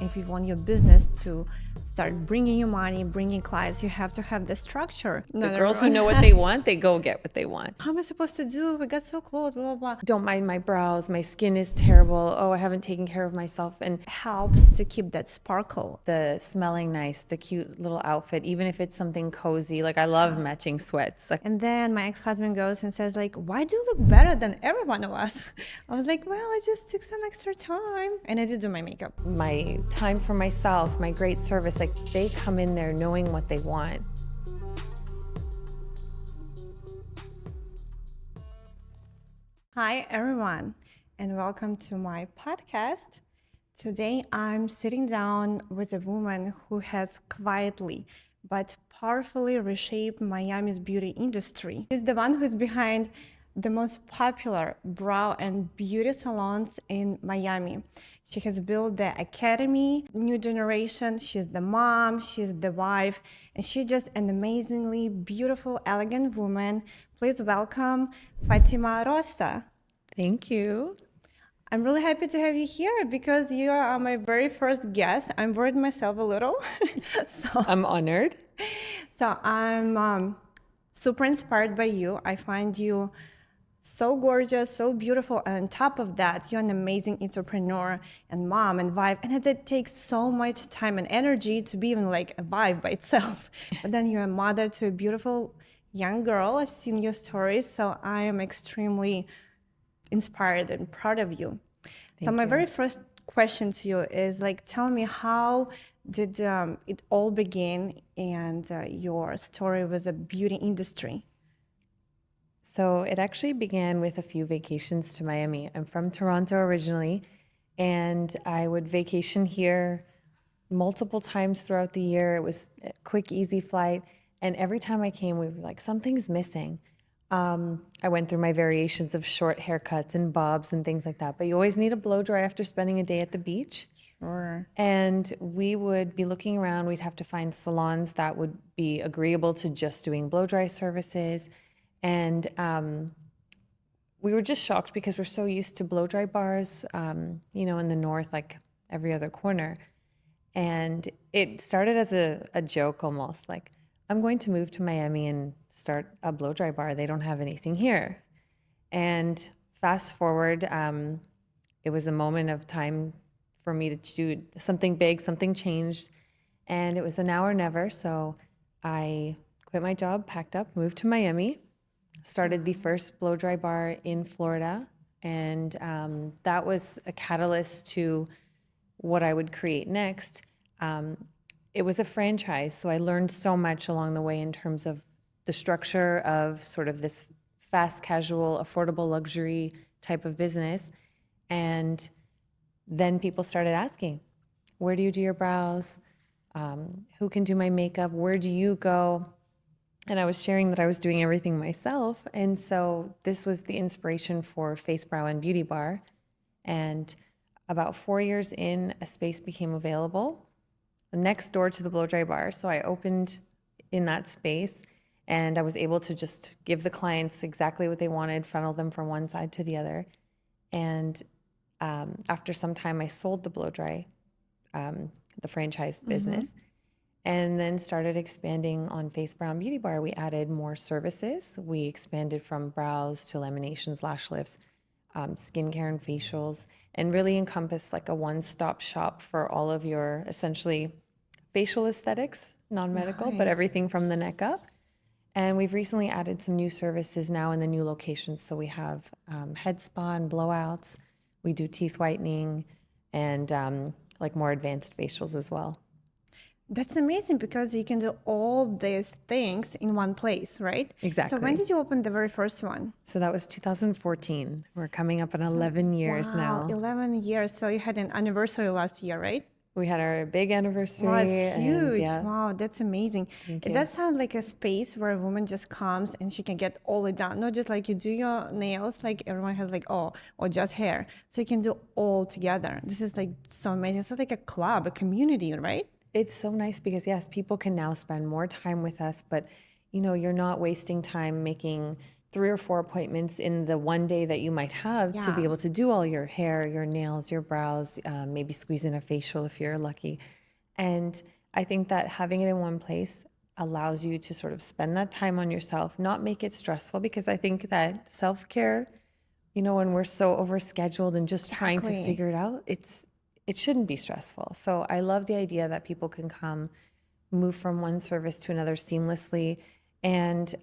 If you want your business to start bringing you money, bringing clients, you have to have the structure. The girls who know what they want, they go get what they want. How am I supposed to do? We got so close, blah, blah, blah. Don't mind my brows. My skin is terrible. Oh, I haven't taken care of myself. And Helps to keep that sparkle. the smelling nice, the cute little outfit, even if it's something cozy. Like I love matching sweats. Like, And then my ex-husband goes and says like, why do you look better than every one of us? I was like, well, I just took some extra time. And I did do my makeup. my time for myself, my great service, like they come in there knowing what they want. Hi, everyone, and welcome to my podcast. Today, I'm sitting down with a woman who has quietly but powerfully reshaped Miami's beauty industry. She's the one who's behind the most popular brow and beauty salons in Miami. She has built the academy, new generation. She's the mom, she's the wife, and she's just an amazingly beautiful, elegant woman. Please welcome Fatima Rosa. Thank you. I'm really happy to have you here because you are my very first guest. I'm worried myself a little. I'm honored. So I'm super inspired by you. I find you so gorgeous, so beautiful. And on top of that, you're an amazing entrepreneur and mom and wife. And it takes so much time and energy to be even like a wife by itself. But then you're a mother to a beautiful young girl. I've seen your stories, so I am extremely inspired and proud of you. So my very first question to you is like, tell me, how did it all begin and your story with the beauty industry? So it actually began with a few vacations to Miami. I'm from Toronto originally, and I would vacation here multiple times throughout the year. It was a quick, easy flight. And every time I came, we were like, something's missing. I went through my variations of short haircuts and bobs and things like that. But you always need a blow dry after spending a day at the beach. Sure. And we would be looking around. We'd have to find salons that would be agreeable to just doing blow dry services. And we were just shocked because we're so used to blow dry bars, in the north, like every other corner. And it started as a joke almost, like, I'm going to move to Miami and start a blow dry bar. They don't have anything here. And fast forward, it was a moment of time for me to do something big, something changed. And it was a now or never. So I quit my job, packed up, moved to Miami, started the first blow dry bar in Florida. And that was a catalyst to what I would create next. It was a franchise, so I learned so much along the way in terms of the structure of sort of this fast casual, affordable luxury type of business. And then people started asking, where do you do your brows? Who can do my makeup? Where do you go? And I was sharing that I was doing everything myself. And so this was the inspiration for Face, Brow, and Beauty Bar. And about 4 years in, a space became available next door to the blow dry bar. So I opened in that space, and I was able to just give the clients exactly what they wanted, funnel them from one side to the other. And after some time, I sold the blow dry, the franchise business, and then started expanding on Face, Brow, and Beauty Bar. We added more services. We expanded from brows to laminations, lash lifts, skincare and facials, and really encompass like a one-stop shop for all of your essentially facial aesthetics, non-medical, but everything from the neck up. And we've recently added some new services now in the new locations. So we have head spa and blowouts. We do teeth whitening and like more advanced facials as well. That's amazing because you can do all these things in one place, right? Exactly. So when did you open the very first one? So that was 2014. We're coming up on 11 years now. 11 years. So you had an anniversary last year, right? We had our big anniversary. Wow, it's huge. Yeah. Wow, that's amazing. It does sound like a space where a woman just comes and she can get all it done. Not just like you do your nails, like everyone has like, or just hair. So you can do all together. This is like so amazing. It's like a club, a community, right? It's so nice because, yes, people can now spend more time with us, but, you're not wasting time making 3 or 4 appointments in the one day that you might have to be Yeah. able to do all your hair, your nails, your brows, maybe squeeze in a facial if you're lucky. And I think that having it in one place allows you to sort of spend that time on yourself, not make it stressful, because I think that self-care, when we're so overscheduled and just trying to Exactly. figure it out, it shouldn't be stressful. So I love the idea that people can come, move from one service to another seamlessly, and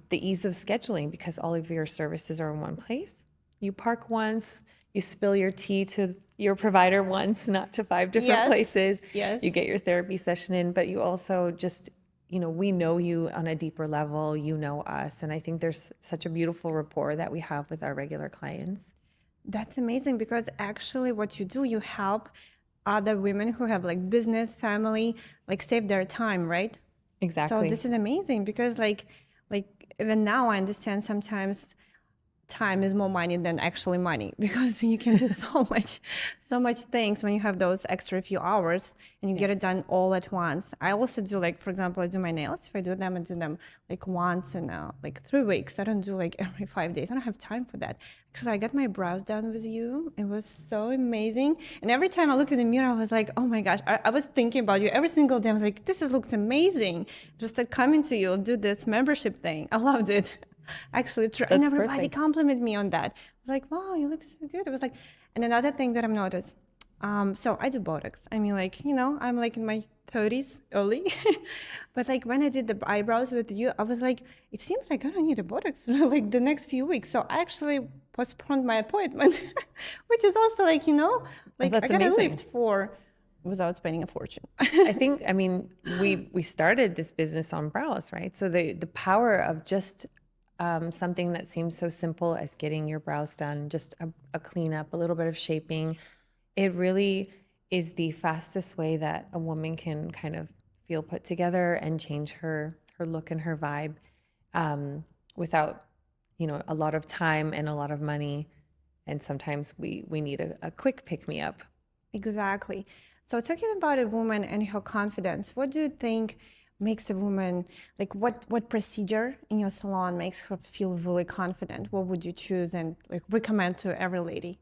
the ease of scheduling, because all of your services are in one place. You park once, you spill your tea to your provider once, not to 5 different Yes. places. You Yes. get your therapy session in, but you also just, we know you on a deeper level, you know us. And I think there's such a beautiful rapport that we have with our regular clients. That's amazing because actually what you do, you help other women who have like business, family, like save their time, right? So Exactly. this is amazing because like even now I understand sometimes time is more money than actually money because you can do so much things when you have those extra few hours and you get it Yes. done all at once. I also do, like, for example, I do my nails. If I do them, I do them like once in like 3 weeks. I don't do like every 5 days. I don't have time for that. Actually, I got my brows done with you. It was so amazing. And every time I looked in the mirror, I was like, oh my gosh, I was thinking about you every single day. I was like, looks amazing. Just like coming to you, do this membership thing. I loved it. Actually true. And That's everybody perfect. complimented me on that. I was like, wow, you look so good. It was like, and another thing that I've noticed, so I do Botox. I mean, like, I'm like in my 30s early, but like when I did the eyebrows with you, I was like, it seems like I don't need a Botox like the next few weeks. So I actually postponed my appointment, which is also like, Oh, like I that's got a amazing. lift for without spending a fortune. I mean, we started this business on brows, right? So the power of just something that seems so simple as getting your brows done, just a cleanup, a little bit of shaping, it really is the fastest way that a woman can kind of feel put together and change her look and her vibe without, a lot of time and a lot of money. And sometimes we need a quick pick me up. Exactly. So talking about a woman and her confidence, what do you think makes a woman, like what procedure in your salon makes her feel really confident? What would you choose and like recommend to every lady?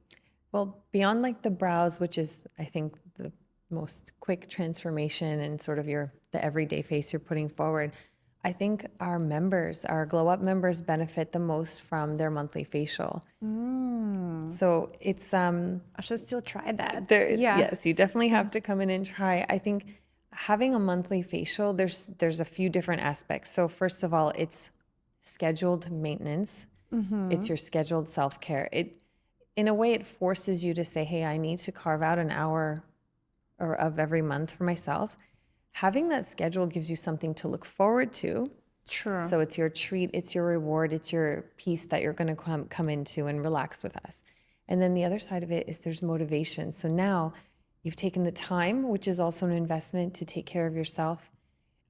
Well, beyond like the brows, which is, I think, the most quick transformation and sort of the everyday face you're putting forward, I think our members, our Glow Up members, benefit the most from their monthly facial. So it's I should still try that. there. Yeah. Yes, you definitely have to come in and try. I think having a monthly facial, there's a few different aspects. So first of all, it's scheduled maintenance. It's your scheduled self-care. In a way, it forces you to say, hey, I need to carve out an hour or of every month for myself. Having that schedule gives you something to look forward to. True. So it's your treat, it's your reward, it's your piece that you're going to come into and relax with us. And then the other side of it is there's motivation. So now you've taken the time, which is also an investment, to take care of yourself.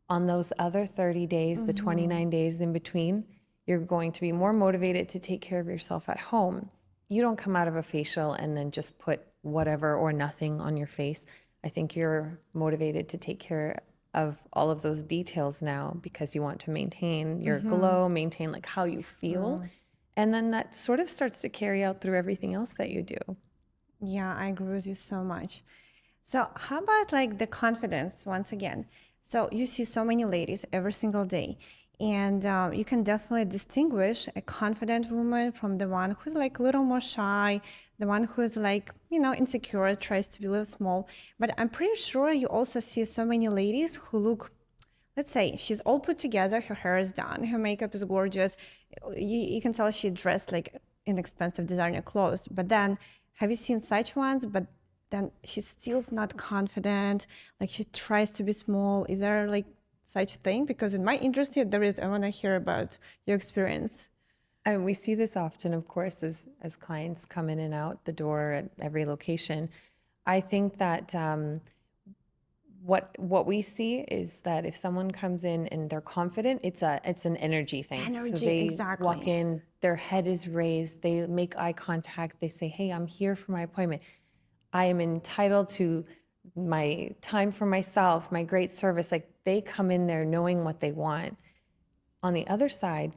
On those other 30 days, the 29 days in between, you're going to be more motivated to take care of yourself at home. You don't come out of a facial and then just put whatever or nothing on your face. I think you're motivated to take care of all of those details now because you want to maintain your glow, maintain like how you feel. And then that sort of starts to carry out through everything else that you do. Yeah, I agree with you so much. So, how about like the confidence once again? So, you see so many ladies every single day, and you can definitely distinguish a confident woman from the one who's like a little more shy, the one who's like, insecure, tries to be a little small. But I'm pretty sure you also see so many ladies who look, let's say, she's all put together, her hair is done, her makeup is gorgeous. You can tell she dressed like inexpensive designer clothes. But then, have you seen such ones? But then she's still not confident. Like she tries to be small. Is there like such thing? Because in my industry, there is. I want to hear about your experience. And we see this often, of course, as clients come in and out the door at every location. I think that what we see is that if someone comes in and they're confident, it's an energy thing. So Energy, they walk exactly. in, their head is raised, they make eye contact, they say, "Hey, I'm here for my appointment. I am entitled to my time for myself, my great service." Like they come in there knowing what they want. On the other side,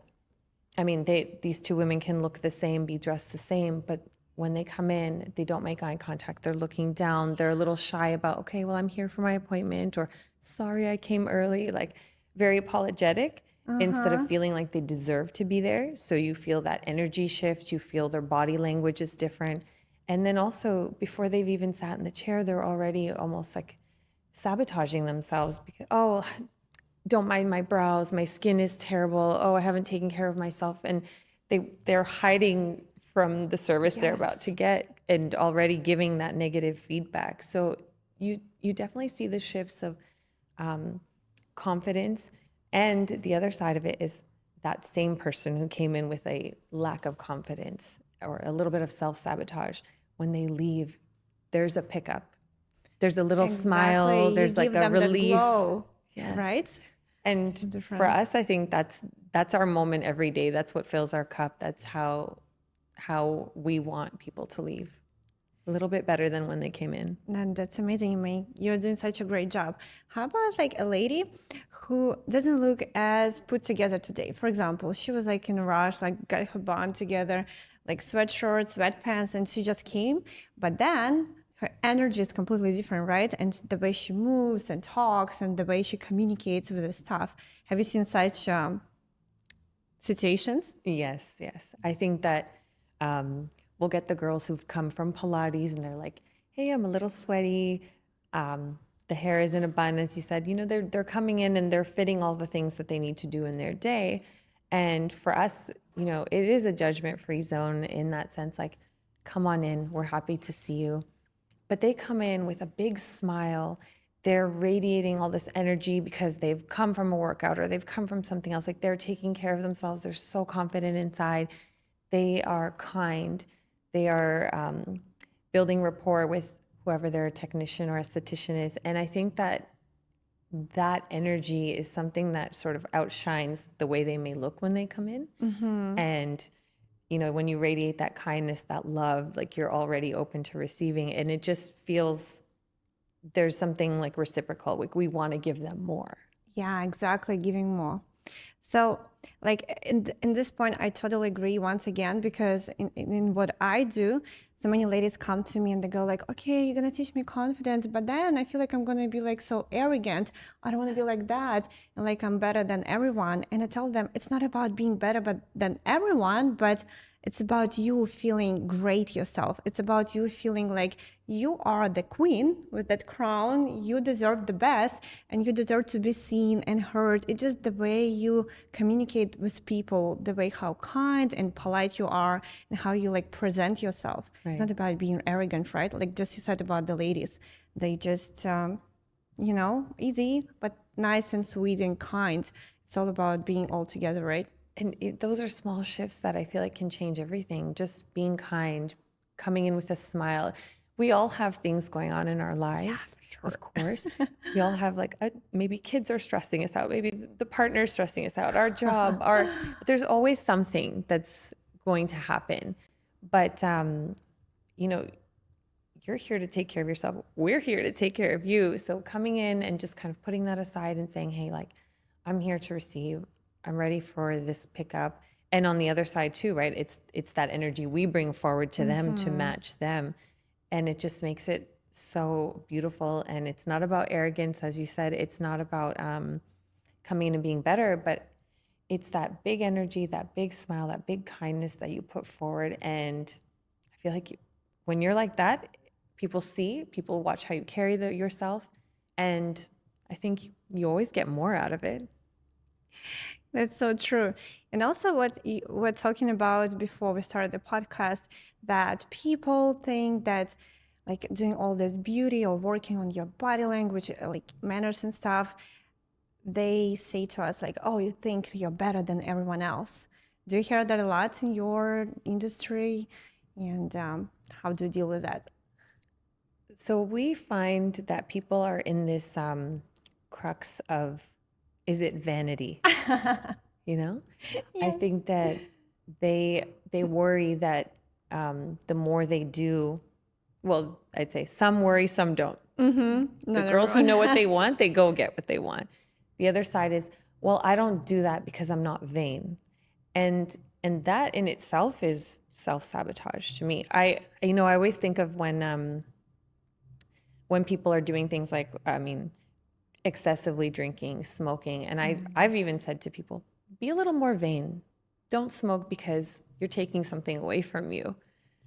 I mean, these two women can look the same, be dressed the same, but when they come in, they don't make eye contact. They're looking down. They're a little shy about, okay, well, I'm here for my appointment, or sorry, I came early, like very apologetic instead of feeling like they deserve to be there. So you feel that energy shift, you feel their body language is different. And then also, before they've even sat in the chair, they're already almost like sabotaging themselves because, oh, don't mind my brows, my skin is terrible, oh, I haven't taken care of myself. And they're hiding from the service they're about to get and already giving that negative feedback. So you definitely see the shifts of confidence. And the other side of it is that same person who came in with a lack of confidence or a little bit of self-sabotage, when they leave, there's a pickup. There's a little Exactly. smile, You there's like give a them that relief. glow, Yes. right? And It's for different. us, I think that's our moment every day. That's what fills our cup. That's how we want people to leave. A little bit better than when they came in. And that's amazing, May. You're doing such a great job. How about like a lady who doesn't look as put together today? For example, she was like in a rush, like got her bond together, like sweatshirt, sweatpants, and she just came. But then her energy is completely different, right? And the way she moves and talks and the way she communicates with the staff. Have you seen such situations? Yes, yes. I think that we'll get the girls who've come from Pilates and they're like, "Hey, I'm a little sweaty. The hair is in a bun," as you said. You know, they're coming in and they're fitting all the things that they need to do in their day. And for us, you know, it is a judgment-free zone in that sense. Like, come on in. We're happy to see you. But they come in with a big smile. They're radiating all this energy because they've come from a workout or they've come from something else. Like they're taking care of themselves. They're so confident inside. They are kind. They are building rapport with whoever their technician or esthetician is. And I think that that energy is something that sort of outshines the way they may look when they come in. And you know, when you radiate that kindness, that love, like you're already open to receiving, and it just feels there's something like reciprocal. Like we want to give them more. Yeah, exactly. Giving more. So, like in this point, I totally agree once again because in what I do, so many ladies come to me and they go like, "Okay, you're gonna teach me confidence," but then I feel like I'm gonna be like so arrogant. I don't want to be like that, and like I'm better than everyone. And I tell them it's not about being better but than everyone, but it's about you feeling great yourself. It's about you feeling like you are the queen with that crown. You deserve the best and you deserve to be seen and heard. It's just the way you communicate with people, the way how kind and polite you are and how you like present yourself. It's Right. not about being arrogant, right? Like just you said about the ladies. They just, you know, easy, but nice and sweet and kind. It's all about being all together, right? And those are small shifts that I feel like can change everything. Just being kind, coming in with a smile. We all have things going on in our lives, of course. We all have like maybe kids are stressing us out, maybe the partner's stressing us out, our job, there's always something that's going to happen. But you know, you're here to take care of yourself. We're here to take care of you. So coming in and just kind of putting that aside and saying, "Hey, like I'm here to receive. I'm ready for this pickup." And on the other side too, right? It's that energy we bring forward to them to match them. And it just makes it so beautiful. And it's not about arrogance, as you said. It's not about coming in and being better, but it's that big energy, that big smile, that big kindness that you put forward. And I feel like when you're like that, people watch how you carry yourself. And I think you always get more out of it. That's so true. And also what you were talking about before we started the podcast, that people think that like doing all this beauty or working on your body language, like manners and stuff, they say to us like, "Oh, you think you're better than everyone else." Do you hear that a lot in your industry? And how do you deal with that? So we find that people are in this crux of, is it vanity? You know, I Yes. think that they worry that the more they do, well, I'd say some worry, some don't. The Not girls who everyone. know what they want, they go get what they want. The other side is, well, I don't do that because I'm not vain. And And that in itself is self-sabotage to me. I always think of when people are doing things like, excessively drinking, smoking. And I've even said to people, be a little more vain. Don't smoke because you're taking something away from you,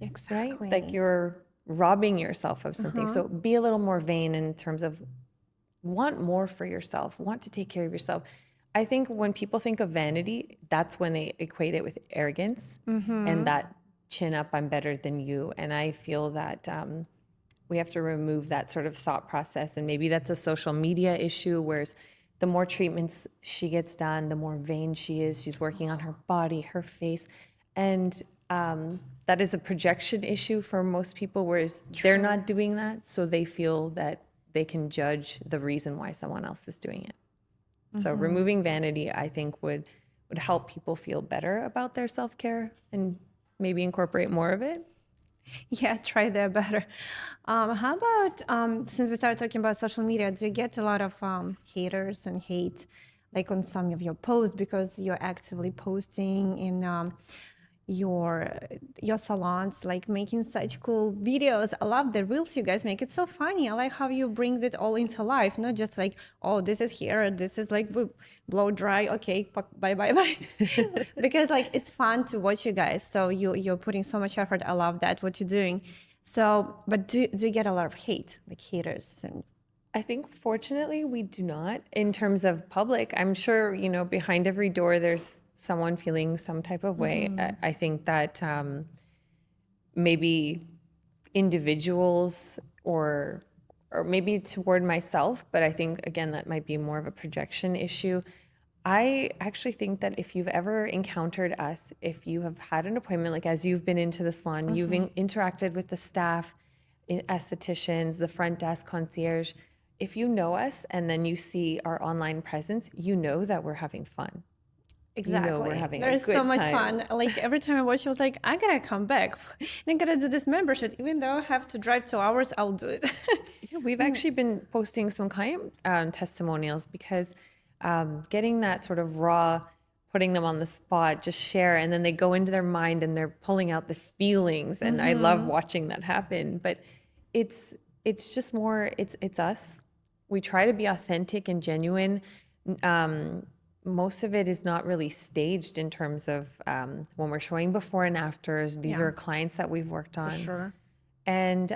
right? Like Exactly. you're robbing yourself of something. So be a little more vain in terms of want more for yourself, want to take care of yourself. I think when people think of vanity, that's when they equate it with arrogance and that chin up, I'm better than you. And I feel that we have to remove that sort of thought process. And maybe that's a social media issue, whereas the more treatments she gets done, the more vain she is. She's working on her body, her face. And that is a projection issue for most people, whereas they're not doing that. So they feel that they can judge the reason why someone else is doing it. So removing vanity, I think, would help people feel better about their self-care and maybe incorporate more of it. Yeah, try that better. How about since we started talking about social media, do you get a lot of haters and hate, like on some of your posts because you're actively posting in your your salons, like making such cool videos? I love the reels you guys make. It's so funny. I like how you bring it all into life, not just like, oh, this is here, this is like blow dry, okay, bye bye bye. Because like it's fun to watch you guys. So you're putting so much effort. I love that what you're doing. So, but do you get a lot of hate, like haters and I think fortunately we do not in terms of public. I'm sure, behind every door there's someone feeling some type of way. I think that maybe individuals or maybe toward myself, but I think again that might be more of a projection issue. I actually think that if you've ever encountered us, if you have had an appointment, like as you've been into the salon, you've interacted with the staff, estheticians, the front desk concierge, if you know us and then you see our online presence, you know that we're having fun. You know we're exactly? having a There's so good much time. fun. Like every time I watch, I was like, I gotta come back and I gotta do this membership, even though I have to drive 2 hours. I'll do it. Yeah, we've actually been posting some client testimonials because getting that sort of raw, putting them on the spot, just share, and then they go into their mind and they're pulling out the feelings, and I love watching that happen. But it's just more it's us. We try to be authentic and genuine. Most of it is not really staged in terms of when we're showing before and afters. These Yeah, are clients that we've worked for on. sure. And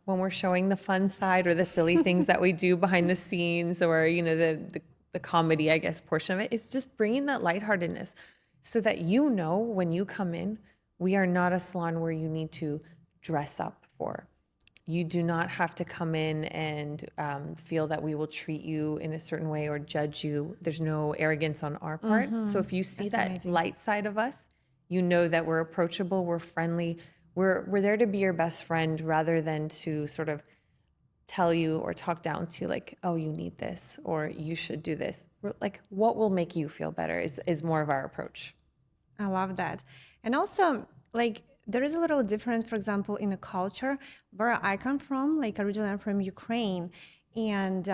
when we're showing the fun side or the silly things that we do behind the scenes, or the comedy, I guess, portion of it, is just bringing that lightheartedness, so that when you come in, we are not a salon where you need to dress up for. You do not have to come in and feel that we will treat you in a certain way or judge you. There's no arrogance on our part. So if you see That's that amazing. light side of us, you know that we're approachable, we're friendly, we're there to be your best friend rather than to sort of tell you or talk down to like, oh, you need this or you should do this. We're like, what will make you feel better is more of our approach. I love that. And also, like, there is a little difference, for example, in the culture where I come from. Like, originally, I'm from Ukraine. And,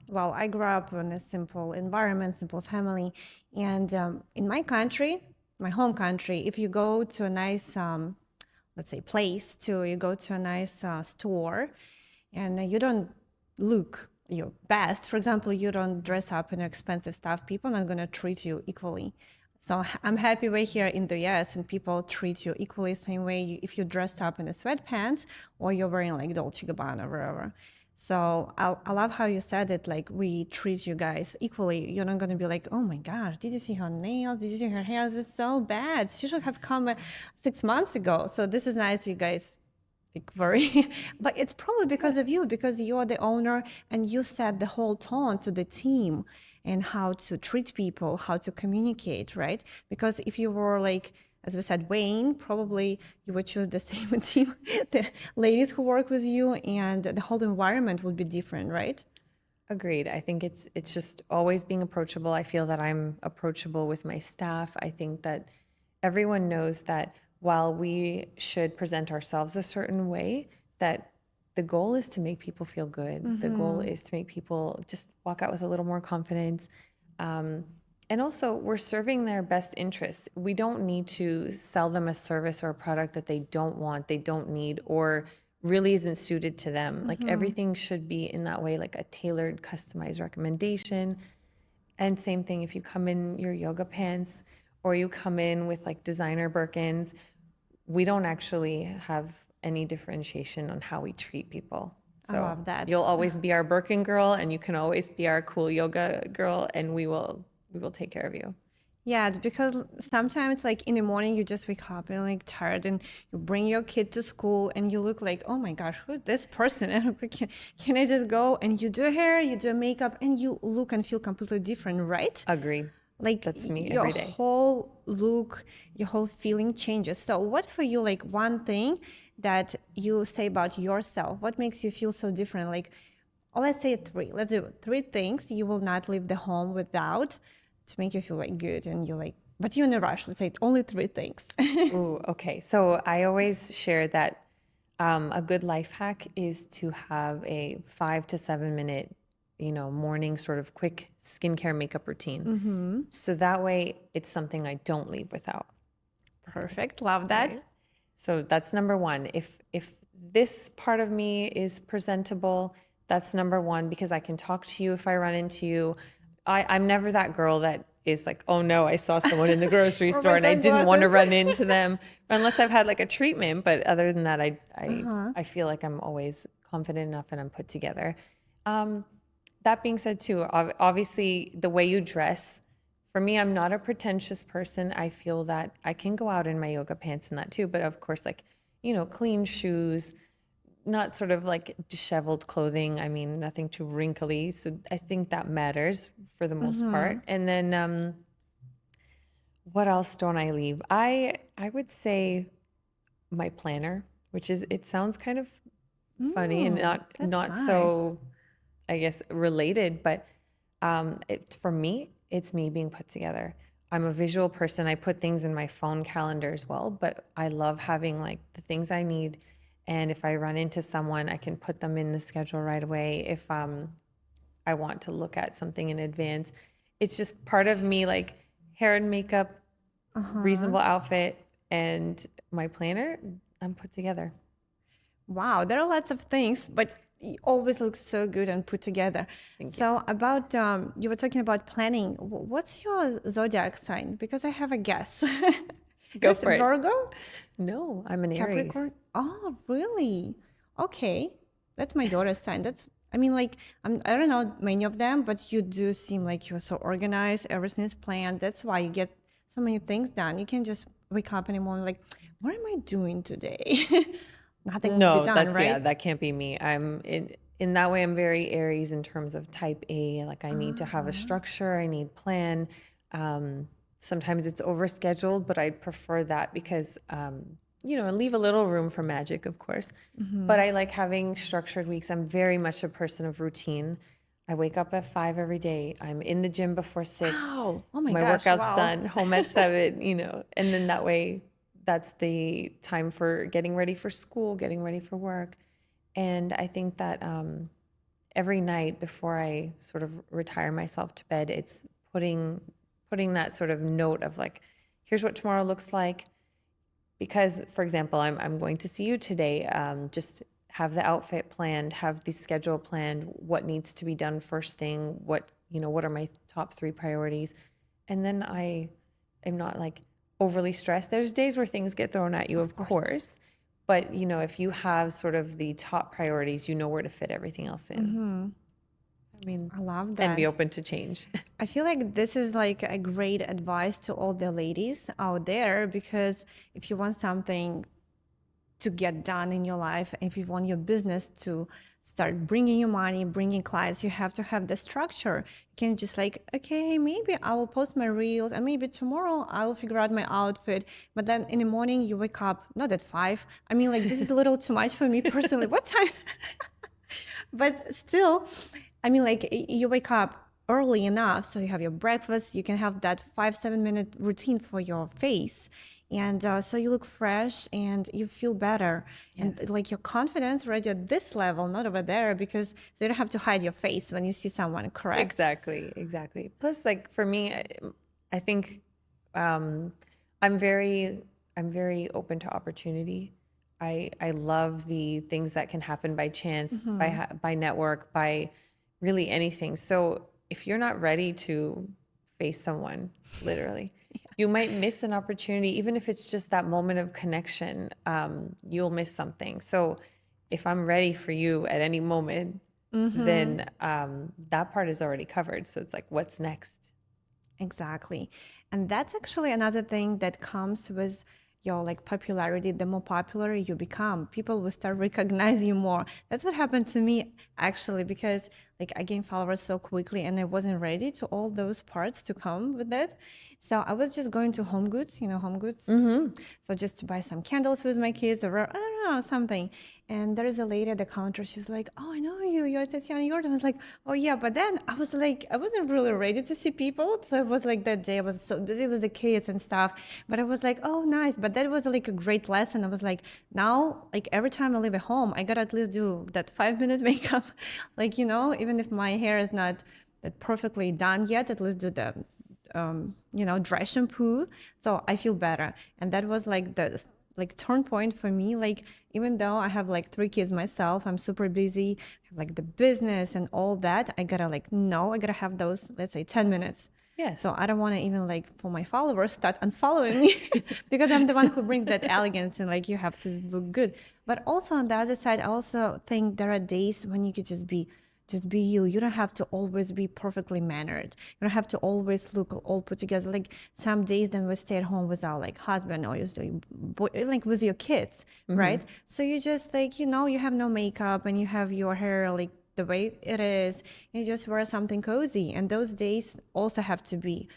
well, I grew up in a simple environment, simple family. And in my country, my home country, if you go to a nice, let's say, you go to a nice store and you don't look your best, for example, you don't dress up in expensive stuff, people are not going to treat you equally. So I'm happy we're here in the US and people treat you equally same way if you dressed up in a sweatpants or you're wearing like Dolce Gabbana or wherever. So I love how you said it, like we treat you guys equally. You're not going to be like, oh my gosh, did you see her nails? Did you see her hair? This is so bad. She should have come 6 months ago. So this is nice, you guys like very, but it's probably because of you, because you're the owner and you set the whole tone to the team and how to treat people, how to communicate, right? Because if you were like, as we said, Wayne, probably you would choose the same team, the ladies who work with you, and the whole environment would be different, right? Agreed. I think it's just always being approachable. I feel that I'm approachable with my staff. I think that everyone knows that while we should present ourselves a certain way, that the goal is to make people feel good. The goal is to make people just walk out with a little more confidence. And also, we're serving their best interests. We don't need to sell them a service or a product that they don't want, they don't need, or really isn't suited to them. Like everything should be in that way, like a tailored, customized recommendation. And same thing if you come in your yoga pants or you come in with like designer Birkins, we don't actually have any differentiation on how we treat people. I So love that. you'll always be our Birkin girl and you can always be our cool yoga girl and we will take care of you. Yeah, it's because sometimes like in the morning you just wake up and like tired and you bring your kid to school and you look like, oh my gosh, who's this person? And I'm like, can I just go? And you do hair, you do makeup, and you look and feel completely different, right? Agreed. Like That's me your every day. whole look, your whole feeling changes. So what for you, like one thing that you say about yourself, what makes you feel so different? Like, oh, let's say three. Let's do three things you will not leave the home without to make you feel like good and you're like, but you're in a rush. Let's say only three things. Ooh, okay. So I always share that a good life hack is to have a 5 to 7 minute, morning sort of quick skincare makeup routine. So that way it's something I don't leave without. Perfect. Love that. Right? So that's number one. If this part of me is presentable, that's number one because I can talk to you if I run into you. I'm never that girl that is like, oh no, I saw someone in the grocery Or store my and I didn't want to sunglasses. run into them unless I've had like a treatment. But other than that, I feel like I'm always confident enough and I'm put together. That being said, too, obviously the way you dress. For me, I'm not a pretentious person. I feel that I can go out in my yoga pants and that too, but of course, like, clean shoes, not sort of like disheveled clothing. I mean, nothing too wrinkly. So I think that matters for the most part. And then what else don't I leave? I would say my planner, which is it sounds kind of funny and not That's not nice. so I guess related, but for me, it's me being put together. I'm a visual person. I put things in my phone calendar as well, but I love having like the things I need. And if I run into someone, I can put them in the schedule right away. If I want to look at something in advance, it's just part of me, like hair and makeup, reasonable outfit, and my planner. I'm put together. Wow, there are lots of things, but you always look so good and put together. Thank you. So about you were talking about planning. What's your zodiac sign? Because I have a guess. Go Is it for it. Virgo? No, I'm an Aries. Capricorn? Oh, really? Okay. That's my daughter's sign. I mean, like, I don't know many of them, but you do seem like you're so organized. Everything is planned. That's why you get so many things done. You can just wake up in the morning like, what am I doing today? Nothing will be No, done, yeah, right? that can't be me. I'm in that way I'm very Aries in terms of type A. Like I need to have a structure, I need plan. Sometimes it's overscheduled, but I prefer that because and leave a little room for magic, of course. But I like having structured weeks. I'm very much a person of routine. I wake up at 5 every day. I'm in the gym before 6. Wow. Oh my My gosh. workout's Wow. done, home at 7, and then that way that's the time for getting ready for school, getting ready for work. And I think that every night before I sort of retire myself to bed, it's putting that sort of note of like, here's what tomorrow looks like. Because, for example, I'm going to see you today. Just have the outfit planned, have the schedule planned, what needs to be done first thing, what are my top 3 priorities. And then I am not like overly stressed. There's days where things get thrown at you, of course. But, if you have sort of the top priorities, you know where to fit everything else in. I mean, I love and that. be open to change. I feel like this is like a great advice to all the ladies out there because if you want something to get done in your life, if you want your business to start bringing you money, bringing clients, you have to have the structure. You can just like, okay, maybe I will post my reels and maybe tomorrow I'll figure out my outfit. But then in the morning you wake up, not at 5. I mean, like this is a little too much for me personally. What time? But still, I mean, like you wake up early enough so you have your breakfast, you can have that 5-7 minute routine for your face, And so you look fresh and you feel better. And Yes. like your confidence right at this level, not over there, because so you don't have to hide your face when you see someone, correct? Exactly, exactly. Plus, like for me, I think um, I'm very I'm very open to opportunity. I love the things that can happen by chance, by network, by really anything. So if you're not ready to face someone, literally, you might miss an opportunity, even if it's just that moment of connection. You'll miss something. So if I'm ready for you at any moment, then that part is already covered. So it's like, what's next? Exactly. And that's actually another thing that comes with your like popularity. The more popular you become, people will start recognizing you more. That's what happened to me actually, because like I gained followers so quickly and I wasn't ready to all those parts to come with it. So I was just going to Home Goods, you know, Home Goods. So just to buy some candles with my kids or I don't know, something. And there is a lady at the counter. She's like, "Oh, I know you. You're Tatiana Jordan." I was like, "Oh yeah." But then I was like, I wasn't really ready to see people. So it was like that day I was so busy with the kids and stuff. But I was like, "Oh, nice." But that was like a great lesson. I was like, now, like every time I leave at home, I gotta at least do that 5 minute makeup. Like, you know, even if my hair is not that perfectly done yet, at least do the you know, dry shampoo. So I feel better. And that was like the like turn point for me. Like even though I have like 3 kids myself, I'm super busy, have like the business and all that. I gotta like no, I gotta have those, let's say 10 minutes. So Yes. I don't want to even like for my followers start unfollowing me because I'm the one who brings that elegance and like you have to look good. But also on the other side, I also think there are days when you could just be you. You don't have to always be perfectly mannered. You don't have to always look all put together. Like some days then we stay at home with our like husband or like with your kids, right? So you just like, you know, you have no makeup and you have your hair like the way it is. You just wear something cozy. And those days also have to be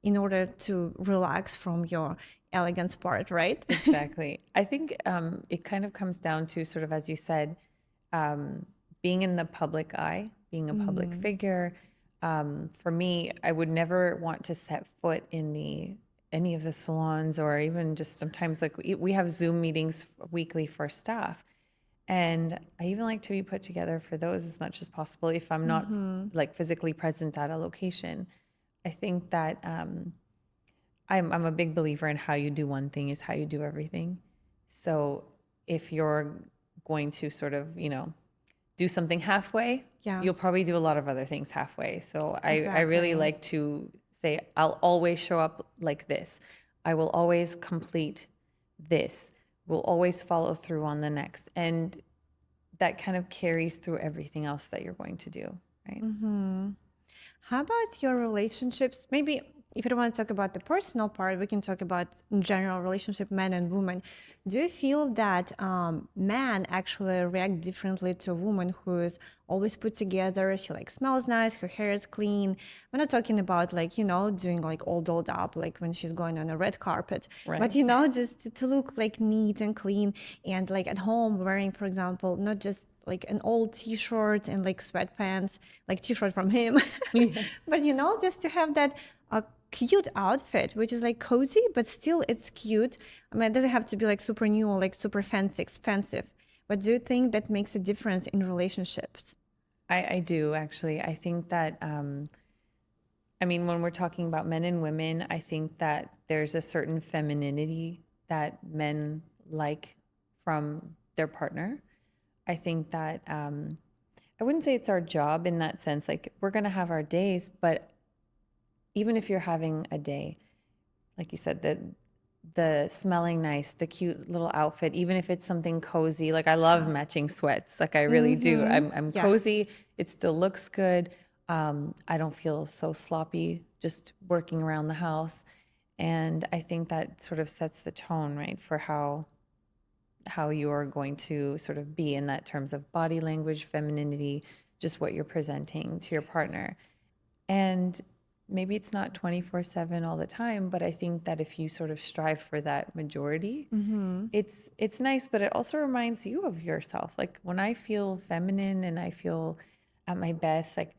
in order to relax from your elegance part, right? Exactly. I think it kind of comes down to sort of, as you said, being in the public eye, being a public figure. For me, I would never want to set foot in the any of the salons or even just sometimes like we have Zoom meetings weekly for staff. And I even like to be put together for those as much as possible if I'm not like physically present at a location. I think that I'm a big believer in how you do one thing is how you do everything. So if you're going to sort of, you know, do something halfway, Yeah, you'll probably do a lot of other things halfway. So I really exactly. like to say, I'll always show up like this. I will always complete this. We'll always follow through on the next. And that kind of carries through everything else that you're going to do, right? How about your relationships? Maybe if you don't want to talk about the personal part, we can talk about in general relationship men and women. Do you feel that men actually react differently to a woman who is always put together? She like smells nice, her hair is clean. We're not talking about like, you know, doing like all dolled up, like when she's going on a red carpet, but Right. you know, just to look like neat and clean and like at home wearing, for example, not just like an old t-shirt and like sweatpants, like t-shirt from him. Yes. But you know, just to have that cute outfit, which is like cozy, but still it's cute. I mean, it doesn't have to be like super new or like super fancy, expensive. But do you think that makes a difference in relationships? I do actually. I think that I mean, when we're talking about men and women, I think that there's a certain femininity that men like from their partner. I think that I wouldn't say it's our job in that sense. Like, we're going to have our days, but even if you're having a day, like you said, the smelling nice, the cute little outfit, even if it's something cozy. Like I love matching sweats. Like I really do. I'm Yeah. cozy. It still looks good. I don't feel so sloppy just working around the house. And I think that sort of sets the tone, right, for how you're going to sort of be in that terms of body language, femininity, just what you're presenting to your partner. And maybe it's not 24/7 all the time, but I think that if you sort of strive for that majority, it's nice, but it also reminds you of yourself. Like when I feel feminine and I feel at my best, like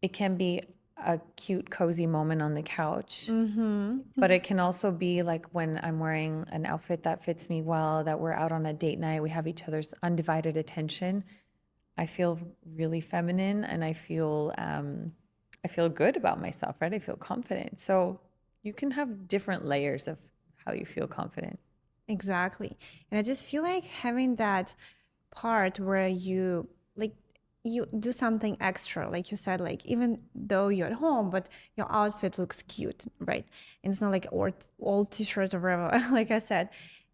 it can be a cute, cozy moment on the couch. Mm-hmm. But it can also be like when I'm wearing an outfit that fits me well, that we're out on a date night, we have each other's undivided attention. I feel really feminine, and I feel good about myself, right? I feel confident. So you can have different layers of how you feel confident. Exactly. And I just feel like having that part where you like you do something extra, like you said, like even though you're at home, but your outfit looks cute, right? And it's not like old t-shirt or whatever, like I said.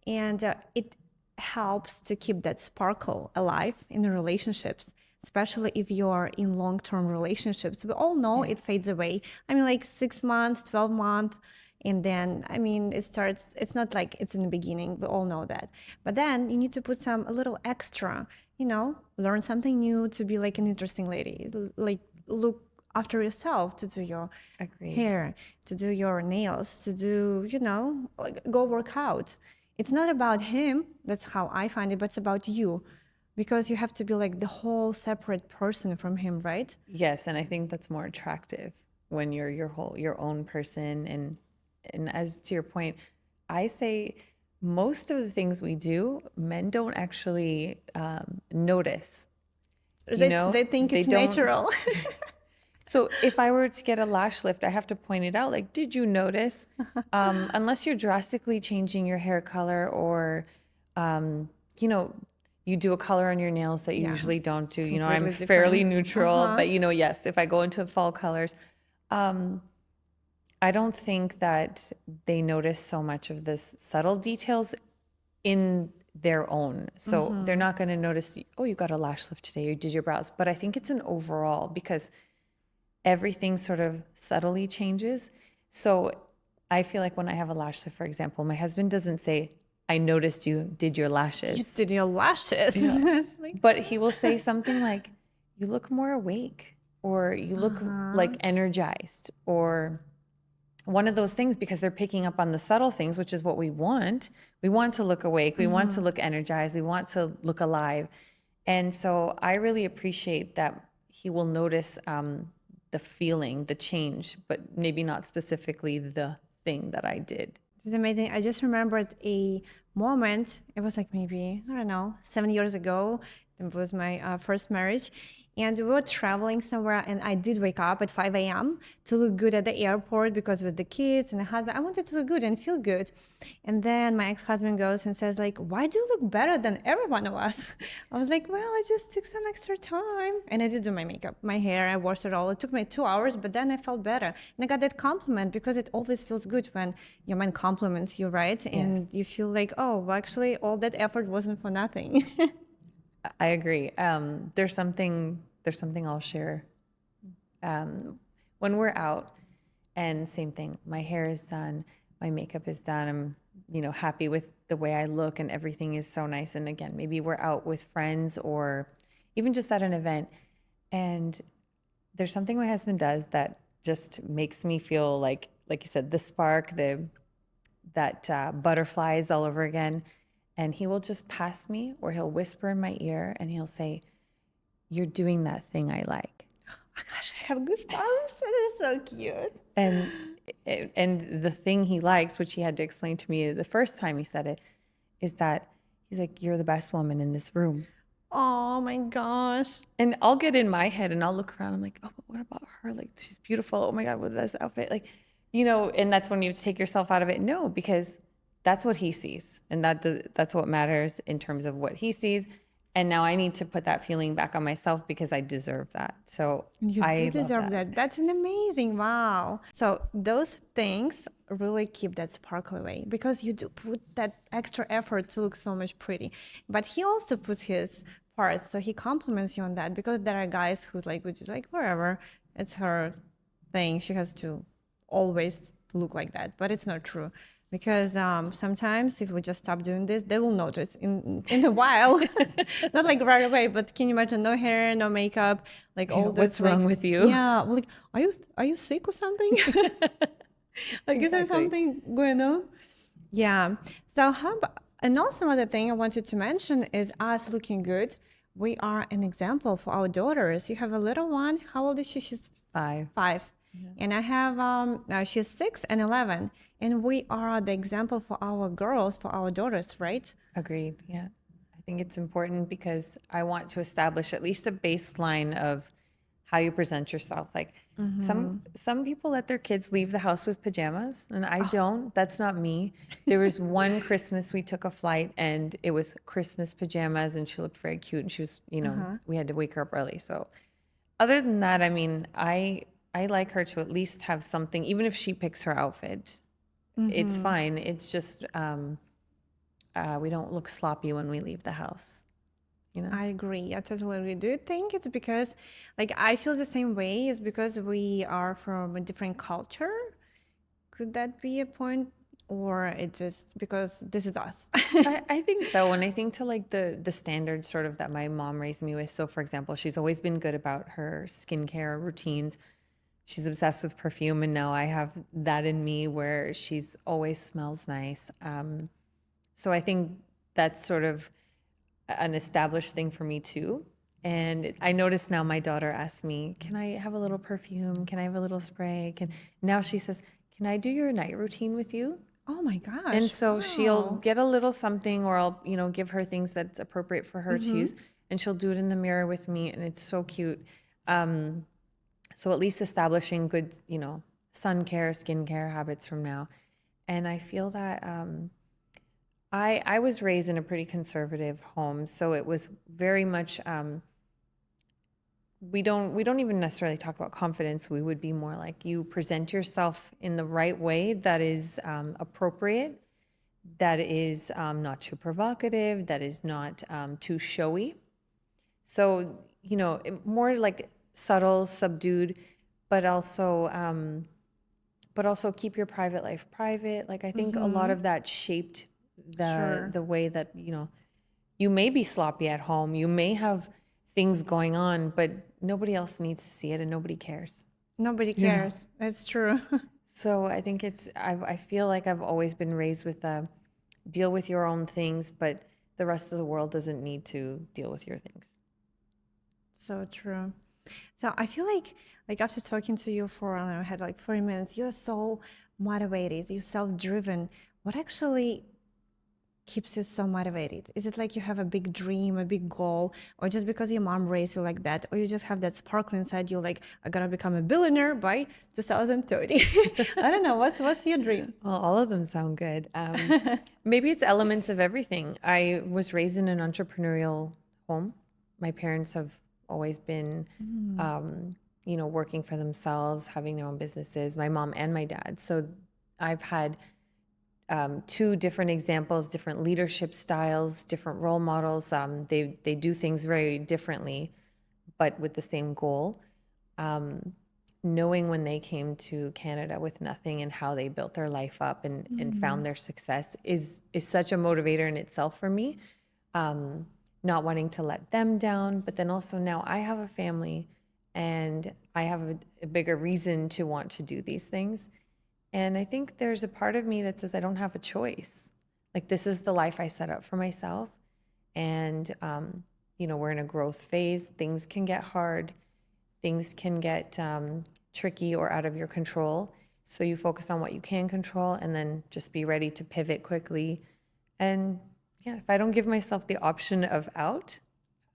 And it helps to keep that sparkle alive in the relationships, especially if you're in long-term relationships. We all know it Yes. fades away. I mean, like 6 months, 12 months, and then I mean it's not like it's in the beginning, we all know that, but then you need to put some a little extra, learn something new to be like an interesting lady, like look after yourself, to do your Agreed. hair, to do your nails, to do, like go work out. It's not about him, that's how I find it, but it's about you, because you have to be like the whole separate person from him, right? Yes, and I think that's more attractive when you're your own person. And as to your point, I say most of the things we do, men don't actually notice. They think They it's don't. natural. So if I were to get a lash lift, I have to point it out. Like, did you notice? Unless you're drastically changing your hair color, or, um, you know, you do a color on your nails that you Yeah, usually don't do. I'm completely fairly different. neutral, Uh-huh. but yes, if I go into fall colors, I don't think that they notice so much of this subtle details in their own. So they're not going to notice, oh, you got a lash lift today, you did your brows. But I think it's an overall, because everything sort of subtly changes. So I feel like when I have a lash lift, for example, my husband doesn't say, I noticed you did your You lashes. did your lashes. Yeah. It's like, But he will say something like, you look more awake, or you look like energized, or one of those things, because they're picking up on the subtle things, which is what we want. We want to look awake. We want to look energized. We want to look alive. And so I really appreciate that he will notice the feeling, the change, but maybe not specifically the thing that I did. it's amazing. I just remembered a moment. It was like maybe, I don't know, 7 years ago. It was my first marriage. And we were traveling somewhere, and I did wake up at 5 a.m. to look good at the airport, because with the kids and the husband, I wanted to look good and feel good. And then my ex-husband goes and says, like, why do you look better than every one of us? I was like, well, I just took some extra time. And I did do my makeup, my hair, I washed it all. It took me 2 hours, but then I felt better. And I got that compliment, because it always feels good when your man compliments you, right? And Yes. you feel like, oh, well, actually, all that effort wasn't for nothing. I agree. There's something I'll share. When we're out, and same thing, my hair is done, my makeup is done. I'm, happy with the way I look, and everything is so nice. And again, maybe we're out with friends, or even just at an event, and there's something my husband does that just makes me feel like you said, the spark, that butterflies all over again. And he will just pass me, or he'll whisper in my ear, and he'll say, you're doing that thing I like. Oh gosh, I have goosebumps. It is so cute. And the thing he likes, which he had to explain to me the first time he said it, is that he's like, you're the best woman in this room. Oh my gosh. And I'll get in my head and I'll look around. I'm like, oh, but what about her? Like, she's beautiful. Oh my God, with this outfit. Like, and that's when you have to take yourself out of it. No, because that's what he sees. And that's what matters in terms of what he sees. And now I need to put that feeling back on myself, because I deserve that. So You do I love deserve that. that. That's an amazing. Wow. So those things really keep that sparkle away, because you do put that extra effort to look so much pretty. But he also puts his parts, so he compliments you on that, because there are guys who like would just like wherever, it's her thing. She has to always look like that, but it's not true. Because sometimes if we just stop doing this, they will notice in a while. Not like right away, but can you imagine, no hair, no makeup, like all this, What's like, wrong with you? yeah, like, are you sick or something? Like, is there Exactly. something going on? Yeah. So how about, and also another thing I wanted to mention is us looking good. We are an example for our daughters. You have a little one. How old is she? She's 5. 5. And I have, she's 6 and 11. And we are the example for our girls, for our daughters, right? Agreed. Yeah. I think it's important because I want to establish at least a baseline of how you present yourself. Like some people let their kids leave the house with pajamas, and I don't. That's not me. There was one Christmas we took a flight and it was Christmas pajamas and she looked very cute and she was, we had to wake her up early. So other than that, I mean, I like her to at least have something, even if she picks her outfit, it's fine. It's just we don't look sloppy when we leave the house. I agree. I totally agree. Do you think it's because, like, I feel the same way? Is because we are from a different culture? Could that be a point? Or it just because this is us? I think so. And I think to like the standards sort of that my mom raised me with. So for example, she's always been good about her skincare routines. She's obsessed with perfume, and now I have that in me where she's always smells nice. So I think that's sort of an established thing for me too. And I notice now my daughter asks me, "Can I have a little perfume? Can I have a little spray?" Now she says, "Can I do your night routine with you?" Oh my And gosh. so she'll Wow. get a little something, or I'll, give her things that's appropriate for her to use, and she'll do it in the mirror with me, and it's so cute. So at least establishing good, sun care, skincare habits from now. And I feel that I was raised in a pretty conservative home, so it was very much we don't even necessarily talk about confidence. We would be more like you present yourself in the right way that is appropriate, that is not too provocative, that is not too showy. So more like subtle, subdued, but also keep your private life private. Like I think a lot of that shaped the Sure. the way that you may be sloppy at home, you may have things going on, but nobody else needs to see it and nobody cares. Nobody cares. That's true. So I think I feel like I've always been raised with deal with your own things, but the rest of the world doesn't need to deal with your things. So true. So I feel like after talking to you for, I don't know, I had like 40 minutes, you're so motivated, you're self-driven. What actually keeps you so motivated? Is it like you have a big dream, a big goal, or just because your mom raised you like that, or you just have that sparkle inside you, like I gotta become a billionaire by 2030? I don't know. What's your dream? Well, all of them sound good. Maybe it's elements of everything. I was raised in an entrepreneurial home. My parents have always been, working for themselves, having their own businesses, my mom and my dad. So I've had two different examples, different leadership styles, different role models. They do things very differently, but with the same goal. Knowing when they came to Canada with nothing and how they built their life up and found their success is such a motivator in itself for me. Not wanting to let them down, but then also now I have a family and I have a bigger reason to want to do these things. And I think there's a part of me that says I don't have a choice. Like this is the life I set up for myself. And, we're in a growth phase. Things can get hard. Things can get tricky or out of your control. So you focus on what you can control and then just be ready to pivot quickly. And yeah, if I don't give myself the option of out,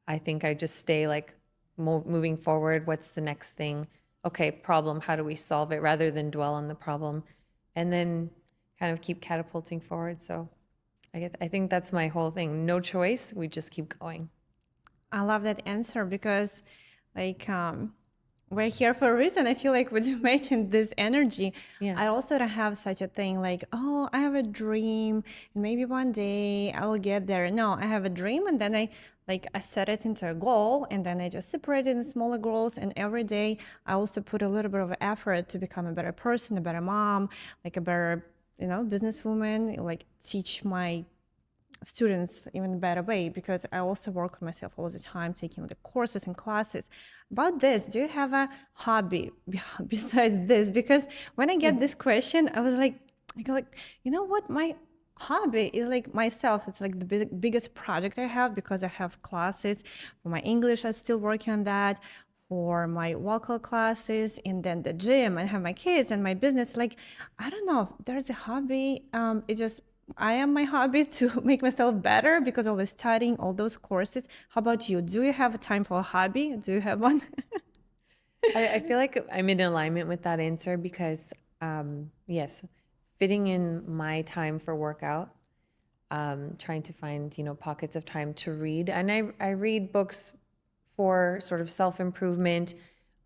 I think I just stay like moving forward. What's the next thing? Okay, problem, how do we solve it rather than dwell on the problem and then kind of keep catapulting forward. So I think that's my whole thing. No choice. We just keep going. I love that answer because, like, we're here for a reason. I feel like when you mentioned this energy, I Yes. also don't have such a thing like, oh, I have a dream and maybe one day I will get there. No, I have a dream and then I set it into a goal and then I just separate it in smaller goals. And every day I also put a little bit of effort to become a better person, a better mom, like a better, businesswoman, like teach my students even a better way because I also work on myself all the time, taking the courses and classes. About this, do you have a hobby besides this? Because when I get this question, I go like, you know what, my hobby is like myself. It's like the biggest project I have because I have classes for my English. I'm still working on that. for my vocal classes and then the gym and have my kids and my business. Like, I don't know if there's a hobby. It just, I am my hobby to make myself better because I was studying all those courses. How about you? Do you have time for a hobby? Do you have one? I feel like I'm in alignment with that answer because, yes, fitting in my time for workout, trying to find, pockets of time to read. And I read books for sort of self-improvement,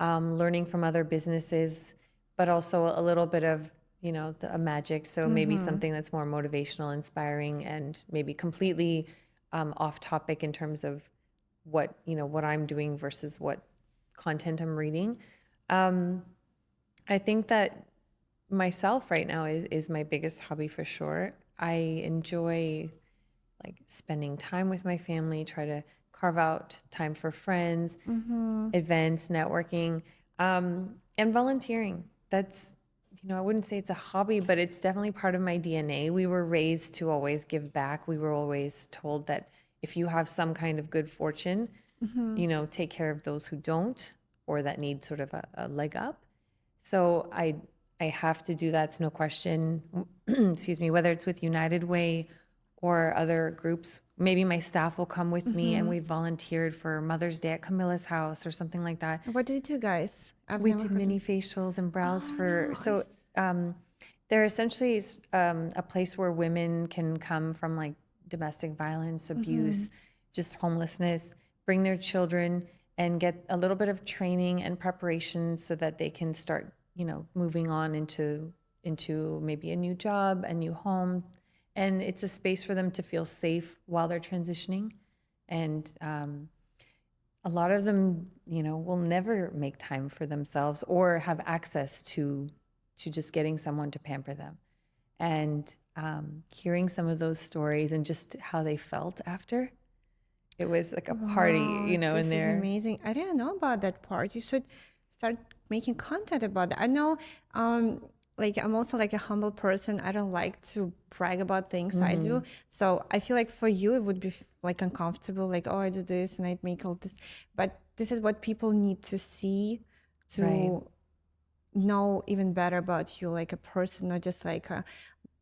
learning from other businesses, but also a little bit of, a magic. So maybe something that's more motivational, inspiring, and maybe completely off topic in terms of what I'm doing versus what content I'm reading. I think that myself right now is my biggest hobby for sure. I enjoy like spending time with my family, try to carve out time for friends, events, networking, and volunteering. That's, I wouldn't say it's a hobby, but it's definitely part of my DNA. We were raised to always give back. We were always told that if you have some kind of good fortune, take care of those who don't or that need sort of a leg up. So I have to do that. It's no question. Excuse me, whether it's with United Way or other groups. Maybe my staff will come with me and we volunteered for Mother's Day at Camilla's house or something like that. What do you do, guys? I've We never did heard of. mini facials and brows for, so Nice. they're essentially a place where women can come from like domestic violence, abuse, just homelessness, bring their children and get a little bit of training and preparation so that they can start, moving on into maybe a new job, a new home. And it's a space for them to feel safe while they're transitioning. And a lot of them, will never make time for themselves or have access to just getting someone to pamper them. And hearing some of those stories and just how they felt after, it was like a party, Wow, in this is there. amazing. I didn't know about that part. You should start making content about that. I know, like I'm also like a humble person. I don't like to brag about things I do. So I feel like for you it would be like uncomfortable, like, oh, I do this and I make all this. But this is what people need to see Right. to know even better about you, like a person, not just like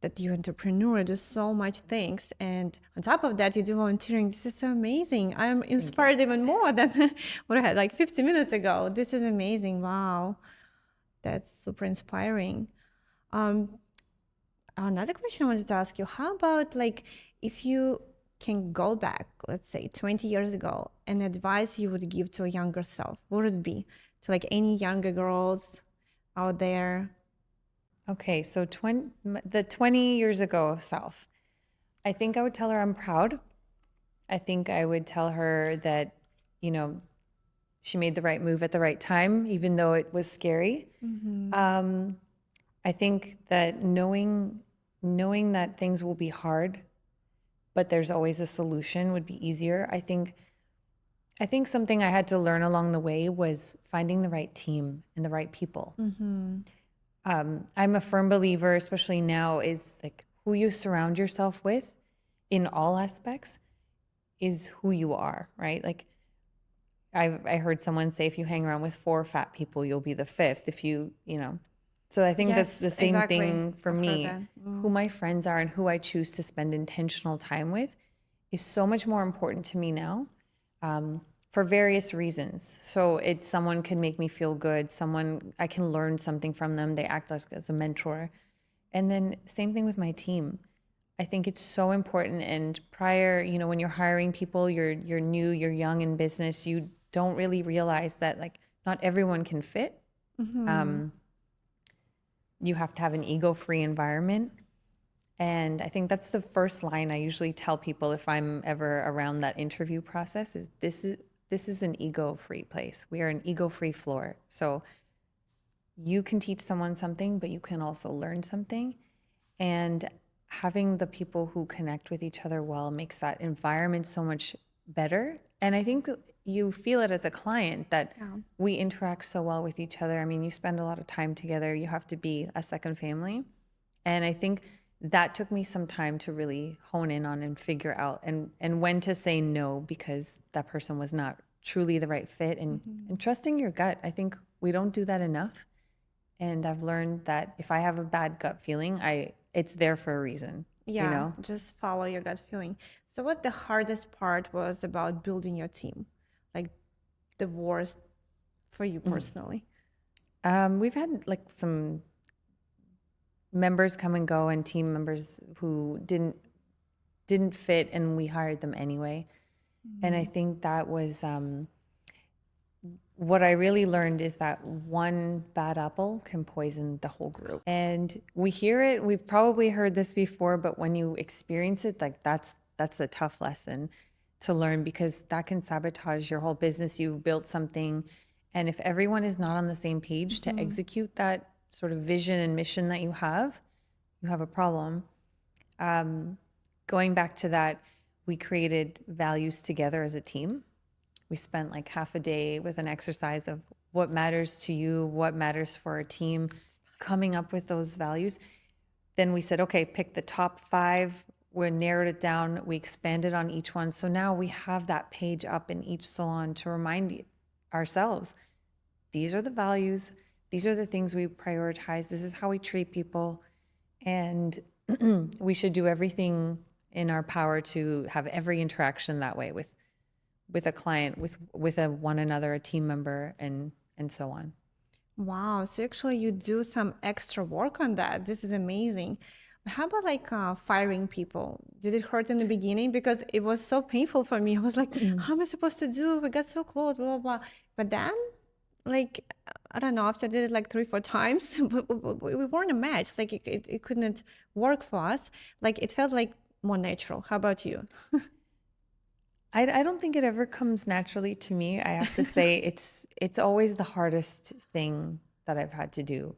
that you're entrepreneur, do so much things, and on top of that you do volunteering. This is so amazing. I'm inspired even more than what I had like 50 minutes ago. This is amazing. Wow, that's super inspiring. Another question I wanted to ask you, how about like if you can go back, let's say 20 years ago, and advice you would give to a younger self, what would it be to like any younger girls out there? Okay, so the 20 years ago self, I think I would tell her I'm proud. I think I would tell her that, you know, she made the right move at the right time, even though it was scary. I think that knowing that things will be hard, but there's always a solution would be easier. I think something I had to learn along the way was finding the right team and the right people. I'm a firm believer, especially now, is like who you surround yourself with in all aspects is who you are, right? Like I heard someone say, if you hang around with four fat people, you'll be the fifth. If you. So I think that's the Yes, same exactly. thing for I've heard me. that. Who my friends are and who I choose to spend intentional time with is so much more important to me now, for various reasons. So it's someone can make me feel good. Someone I can learn something from them. They act as a mentor. And then same thing with my team. I think it's so important. And prior, when you're hiring people, you're new, you're young in business, you don't really realize that like not everyone can fit. You have to have an ego-free environment. And I think that's the first line I usually tell people if I'm ever around that interview process is this is an ego-free place. We are an ego-free floor. So you can teach someone something, but you can also learn something. And having the people who connect with each other well makes that environment so much better. And I think you feel it as a client that we interact so well with each other. I mean, you spend a lot of time together. You have to be a second family. And I think that took me some time to really hone in on and figure out and when to say no because that person was not truly the right fit, and trusting your gut. I think we don't do that enough. And I've learned that if I have a bad gut feeling, it's there for a reason, you Yeah, know? just follow your gut feeling. So what the hardest part was about building your team? Like the worst for you personally? We've had like some members come and go and team members who didn't fit, and we hired them anyway. And I think that was what I really learned is that one bad apple can poison the whole group. And we hear it, we've probably heard this before, but when you experience it, like that's a tough lesson to learn, because that can sabotage your whole business. You've built something, and if everyone is not on the same page to execute that sort of vision and mission that you have a problem. Going back to that, we created values together as a team. We spent like half a day with an exercise of what matters to you, what matters for our team, coming up with those values. Then we said, okay, pick the top 5. We narrowed it down. We expanded on each one. So now we have that page up in each salon to remind ourselves, these are the values. These are the things we prioritize. This is how we treat people. And we should do everything in our power to have every interaction that way with a client, with a one another, a team member, and so on. Wow, so actually you do some extra work on that. This is amazing. How about like firing people? Did it hurt in the beginning? Because it was so painful for me. I was like, how am I supposed to do? We got so close, blah, blah, blah. But then, like, I don't know, after I did it like 3, 4 times, we weren't a match. Like it couldn't work for us. Like it felt like more natural. How about you? I don't think it ever comes naturally to me. I have to say it's always the hardest thing that I've had to do.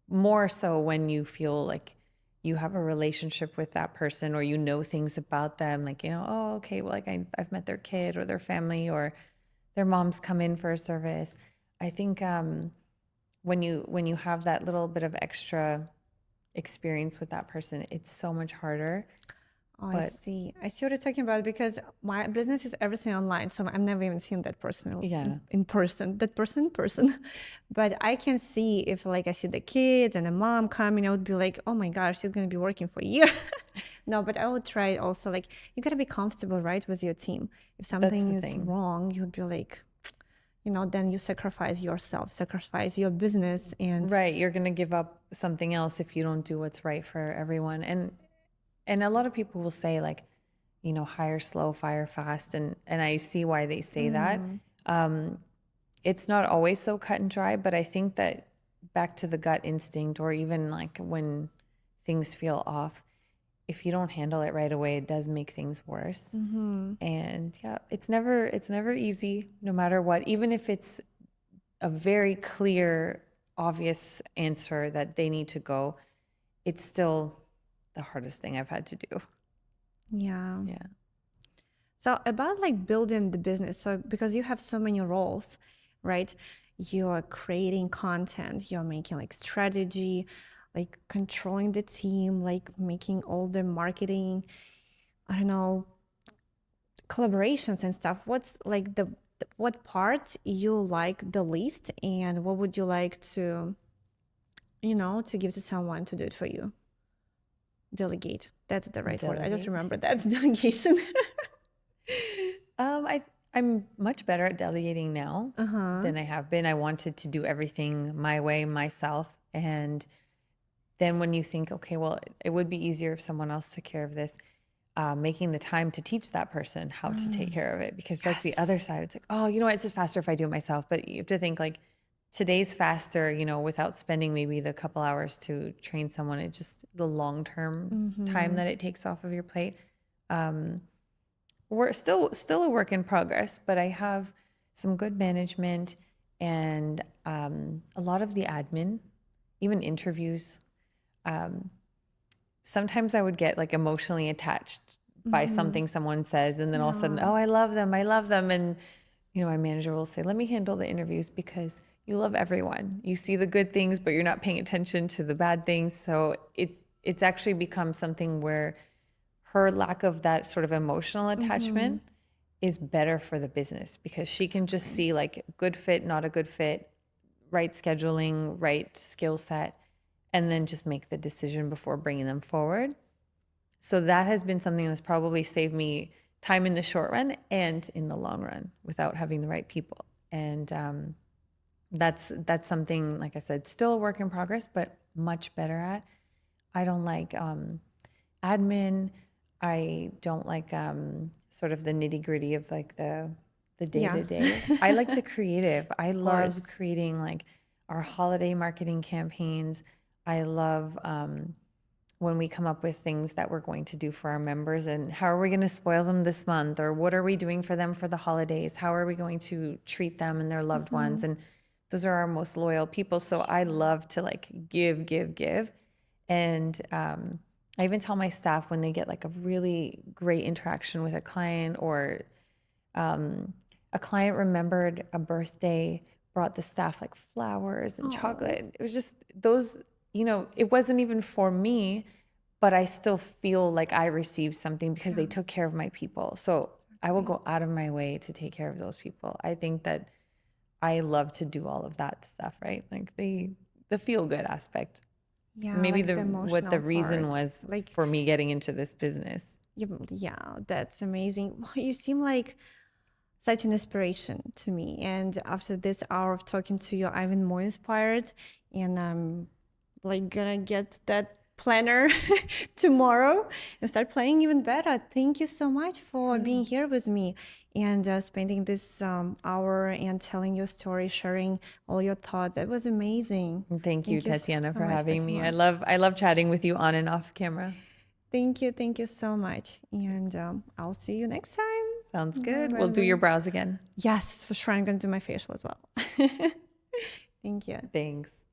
More so when you feel like you have a relationship with that person, or you know things about them, like, oh, okay, well, like I've met their kid or their family, or their mom's come in for a service. I think when you have that little bit of extra experience with that person, it's so much harder. Oh, I But see. I see what you're talking about, because my business is everything online. So I've never even seen that person yeah, in person, that person in person. But I can see if like I see the kids and the mom coming, I would be like, oh my gosh, she's going to be working for a year. No, but I would try it also. Like you got to be comfortable, right, with your team. If that's something the is thing. wrong, you would be like, then you sacrifice yourself, sacrifice your business. And Right, you're going to give up something else if you don't do what's right for everyone. And a lot of people will say like, hire slow, fire fast, and I see why they say that. It's not always so cut and dry, but I think that back to the gut instinct, or even like when things feel off, if you don't handle it right away, it does make things worse. And yeah, it's never easy, no matter what. Even if it's a very clear, obvious answer that they need to go, it's still the hardest thing I've had to do. yeah. Yeah. So about like building the business, so because you have so many roles, right? You're creating content, you're making like strategy, like controlling the team, like making all the marketing, I don't know, collaborations and stuff. What's like what part you like the least, and what would you like to give to someone to do it for you? Delegate. That's the right word. I just Delegate. remembered that's delegation. I'm much better at delegating now Uh-huh. than I have been. I wanted to do everything my way, myself. And then when you think, okay, well, it would be easier if someone else took care of this, making the time to teach that person how to take care of it, because that's the Yes. other side. It's like, oh, it's just faster if I do it myself. But you have to think like today's faster, without spending maybe the couple hours to train someone. It just the long-term time that it takes off of your plate. We're still a work in progress, but I have some good management, and a lot of the admin, even interviews. Sometimes I would get like emotionally attached by something someone says, and then all of a sudden, Yeah. oh, I love them, and my manager will say, let me handle the interviews because you love everyone. You see the good things, but you're not paying attention to the bad things. So it's actually become something where her lack of that sort of emotional attachment is better for the business because she can just see like good fit, not a good fit, right scheduling, right skill set, and then just make the decision before bringing them forward. So that has been something that's probably saved me time in the short run and in the long run without having the right people. And that's something, like I said, still a work in progress, but much better at. I don't like admin. I don't like sort of the nitty gritty of like the day to day. I like the creative. I love creating like our holiday marketing campaigns. I love when we come up with things that we're going to do for our members and how are we going to spoil them this month, or what are we doing for them for the holidays? How are we going to treat them and their loved ones? And those are our most loyal people. So I love to like give. And I even tell my staff when they get like a really great interaction with a client, or a client remembered a birthday, brought the staff like flowers and chocolate. It was just those, it wasn't even for me, but I still feel like I received something because they took care of my people. So I will go out of my way to take care of those people. I think that I love to do all of that stuff, right? Like the feel good aspect. Yeah, Maybe like the what the emotional reason part. was Like, for me getting into this business. yeah, that's amazing. Well, you seem like such an inspiration to me. And after this hour of talking to you, I'm even more inspired. And I'm like gonna get that planner tomorrow and start playing even better. Thank you so much for being here with me and spending this hour and telling your story, sharing all your thoughts. It was amazing. Thank you, So Tatiana, for much, having me. Fatima. I love chatting with you on and off camera. Thank you so much. And I'll see you next time. Sounds Bye, good. bye, We'll do your bye. brows again. Yes, for sure. I'm gonna do my facial as well. Thank you. Thanks.